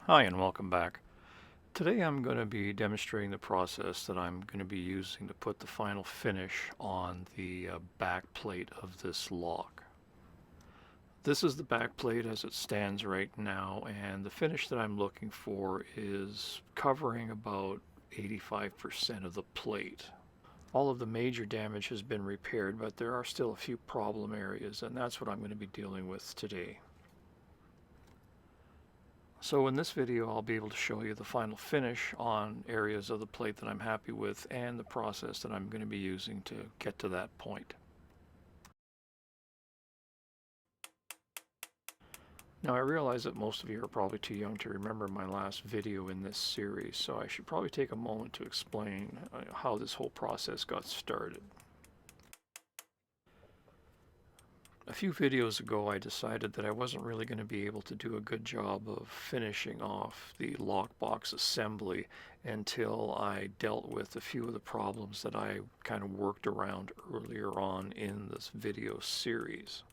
Hi and welcome back. Today I'm going to be demonstrating the process that I'm going to be using to put the final finish on the back plate of this lock. This is the back plate as it stands right now, and the finish that I'm looking for is covering about 85% of the plate. All of the major damage has been repaired, but there are still a few problem areas, and that's what I'm going to be dealing with today. So in this video, I'll be able to show you the final finish on areas of the plate that I'm happy with and the process that I'm going to be using to get to that point. Now I realize that most of you are probably too young to remember my last video in this series, so I should probably take a moment to explain how this whole process got started. A few videos ago I decided that I wasn't really going to be able to do a good job of finishing off the lockbox assembly until I dealt with a few of the problems that I kind of worked around earlier on in this video series.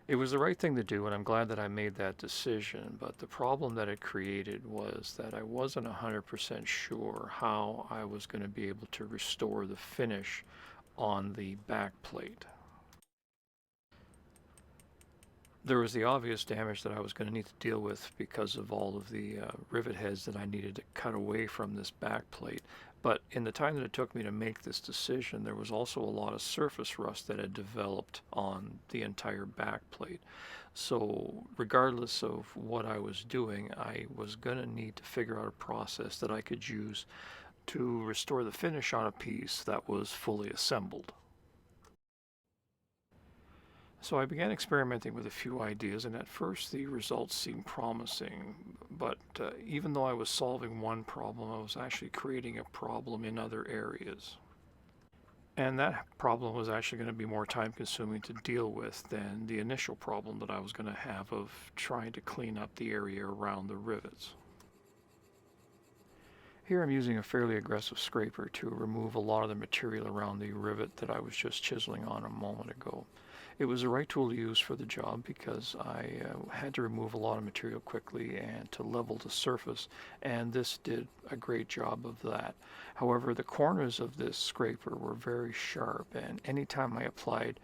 It was the right thing to do, and I'm glad that I made that decision, but the problem that it created was that I wasn't 100% sure how I was going to be able to restore the finish on the back plate. There was the obvious damage that I was going to need to deal with because of all of the rivet heads that I needed to cut away from this back plate. But in the time that it took me to make this decision, there was also a lot of surface rust that had developed on the entire back plate. So regardless of what I was doing, I was going to need to figure out a process that I could use to restore the finish on a piece that was fully assembled. So I began experimenting with a few ideas, and at first the results seemed promising, but even though I was solving one problem, I was actually creating a problem in other areas. And that problem was actually going to be more time consuming to deal with than the initial problem that I was going to have of trying to clean up the area around the rivets. Here I'm using a fairly aggressive scraper to remove a lot of the material around the rivet that I was just chiseling on a moment ago. It was the right tool to use for the job because I had to remove a lot of material quickly and to level the surface, and this did a great job of that. However, the corners of this scraper were very sharp, and anytime I applied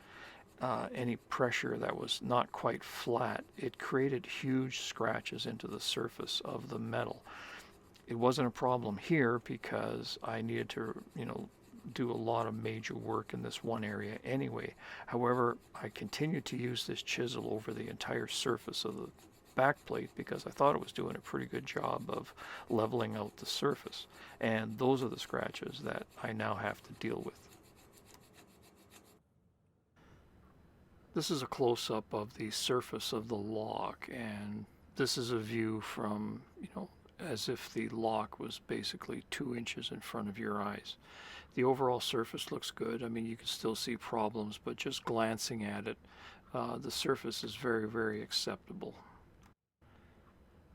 any pressure that was not quite flat, it created huge scratches into the surface of the metal. It wasn't a problem here because I needed to, do a lot of major work in this one area anyway. However, I continued to use this chisel over the entire surface of the back plate because I thought it was doing a pretty good job of leveling out the surface. And those are the scratches that I now have to deal with. This is a close-up of the surface of the lock, and this is a view from, as if the lock was basically 2 inches in front of your eyes. The overall surface looks good. I mean, you can still see problems, but just glancing at it, the surface is very, very acceptable.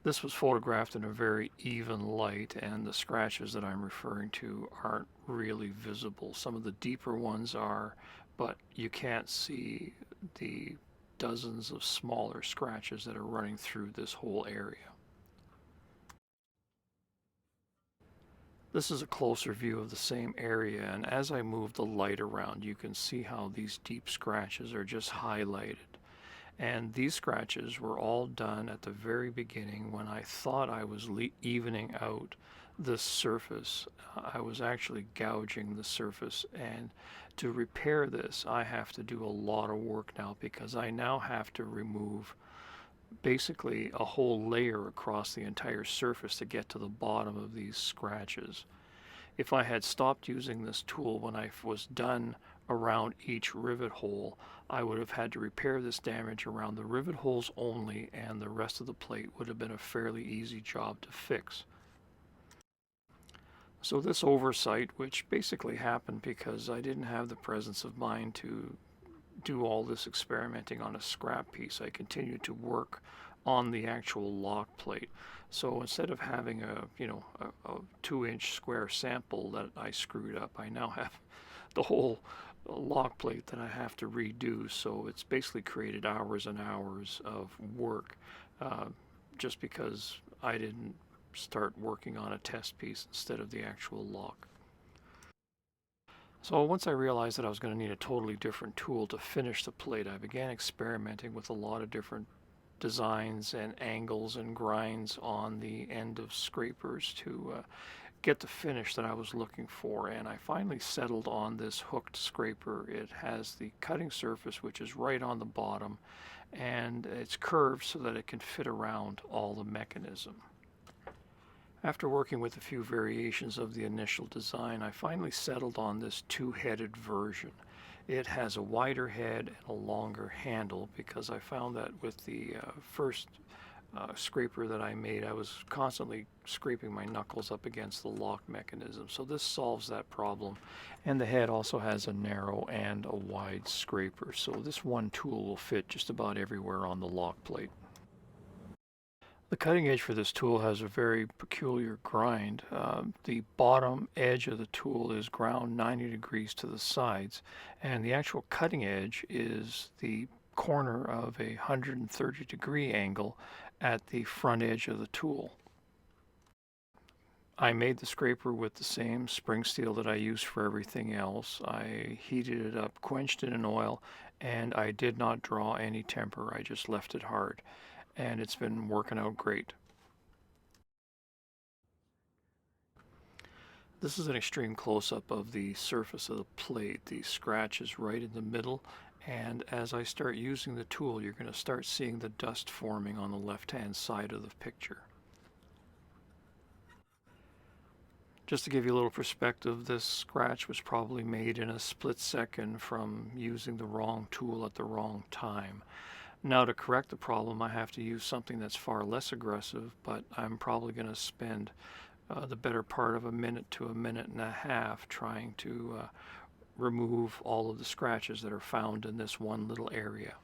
This was photographed in a very even light, and the scratches that I'm referring to aren't really visible. Some of the deeper ones are, but you can't see the dozens of smaller scratches that are running through this whole area. This is a closer view of the same area, and as I move the light around, you can see how these deep scratches are just highlighted. And these scratches were all done at the very beginning when I thought I was evening out the surface. I was actually gouging the surface, and to repair this, I have to do a lot of work now because I now have to remove basically a whole layer across the entire surface to get to the bottom of these scratches. If I had stopped using this tool when I was done around each rivet hole, I would have had to repair this damage around the rivet holes only, and the rest of the plate would have been a fairly easy job to fix. So this oversight, which basically happened because I didn't have the presence of mind to do all this experimenting on a scrap piece, I continued to work on the actual lock plate. So instead of having a 2-inch square sample that I screwed up, I now have the whole lock plate that I have to redo, so it's basically created hours and hours of work uh, just because I didn't start working on a test piece instead of the actual lock. So once I realized that I was going to need a totally different tool to finish the plate, I began experimenting with a lot of different designs and angles and grinds on the end of scrapers to get the finish that I was looking for. And I finally settled on this hooked scraper. It has the cutting surface, which is right on the bottom, and it's curved so that it can fit around all the mechanism. After working with a few variations of the initial design, I finally settled on this two-headed version. It has a wider head and a longer handle because I found that with the first scraper that I made, I was constantly scraping my knuckles up against the lock mechanism. So this solves that problem. And the head also has a narrow and a wide scraper. So this one tool will fit just about everywhere on the lock plate. The cutting edge for this tool has a very peculiar grind. The bottom edge of the tool is ground 90 degrees to the sides, and the actual cutting edge is the corner of a 130-degree angle at the front edge of the tool. I made the scraper with the same spring steel that I use for everything else. I heated it up, quenched it in oil, and I did not draw any temper. I just left it hard, and it's been working out great. This is an extreme close-up of the surface of the plate. The scratch is right in the middle, and as I start using the tool, you're going to start seeing the dust forming on the left-hand side of the picture. Just to give you a little perspective, this scratch was probably made in a split second from using the wrong tool at the wrong time. Now, to correct the problem, I have to use something that's far less aggressive, but I'm probably going to spend the better part of a minute to a minute and a half trying to remove all of the scratches that are found in this one little area.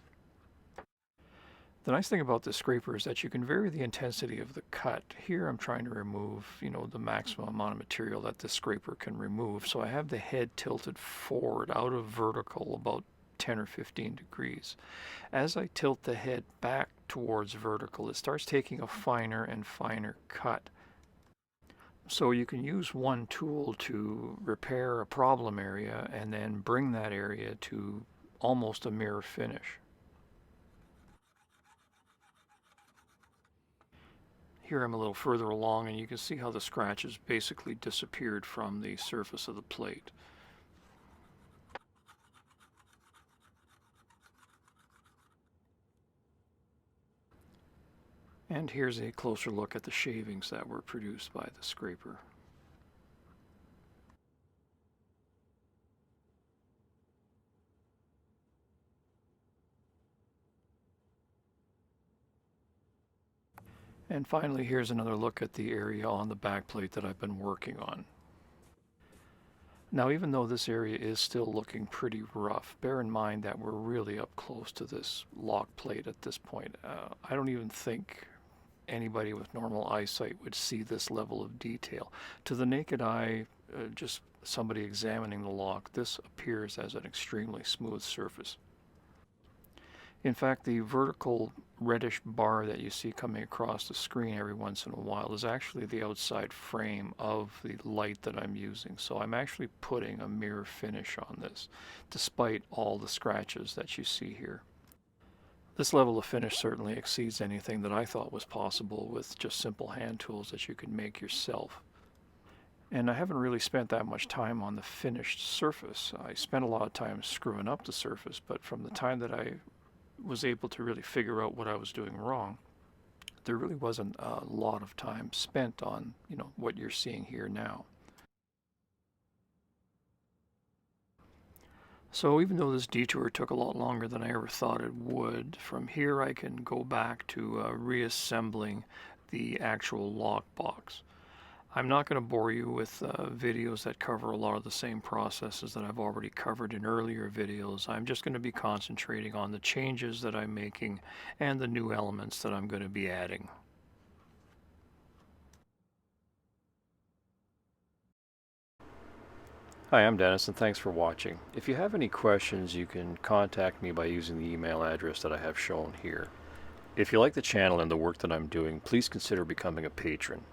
The nice thing about this scraper is that you can vary the intensity of the cut. Here I'm trying to remove, the maximum amount of material that this scraper can remove. So I have the head tilted forward out of vertical about 10 or 15 degrees. As I tilt the head back towards vertical, it starts taking a finer and finer cut. So you can use one tool to repair a problem area and then bring that area to almost a mirror finish. Here I'm a little further along, and you can see how the scratches basically disappeared from the surface of the plate. And here's a closer look at the shavings that were produced by the scraper. And finally, here's another look at the area on the backplate that I've been working on. Now, even though this area is still looking pretty rough, bear in mind that we're really up close to this lock plate at this point. I don't even think anybody with normal eyesight would see this level of detail. To the naked eye, just somebody examining the lock, this appears as an extremely smooth surface. In fact, the vertical reddish bar that you see coming across the screen every once in a while is actually the outside frame of the light that I'm using. So I'm actually putting a mirror finish on this, despite all the scratches that you see here. This level of finish certainly exceeds anything that I thought was possible with just simple hand tools that you could make yourself. And I haven't really spent that much time on the finished surface. I spent a lot of time screwing up the surface, but from the time that I was able to really figure out what I was doing wrong, there really wasn't a lot of time spent on, what you're seeing here now. So even though this detour took a lot longer than I ever thought it would, from here I can go back to reassembling the actual lock box. I'm not going to bore you with videos that cover a lot of the same processes that I've already covered in earlier videos. I'm just going to be concentrating on the changes that I'm making and the new elements that I'm going to be adding. Hi, I'm Dennis, and thanks for watching. If you have any questions, you can contact me by using the email address that I have shown here. If you like the channel and the work that I'm doing, please consider becoming a patron.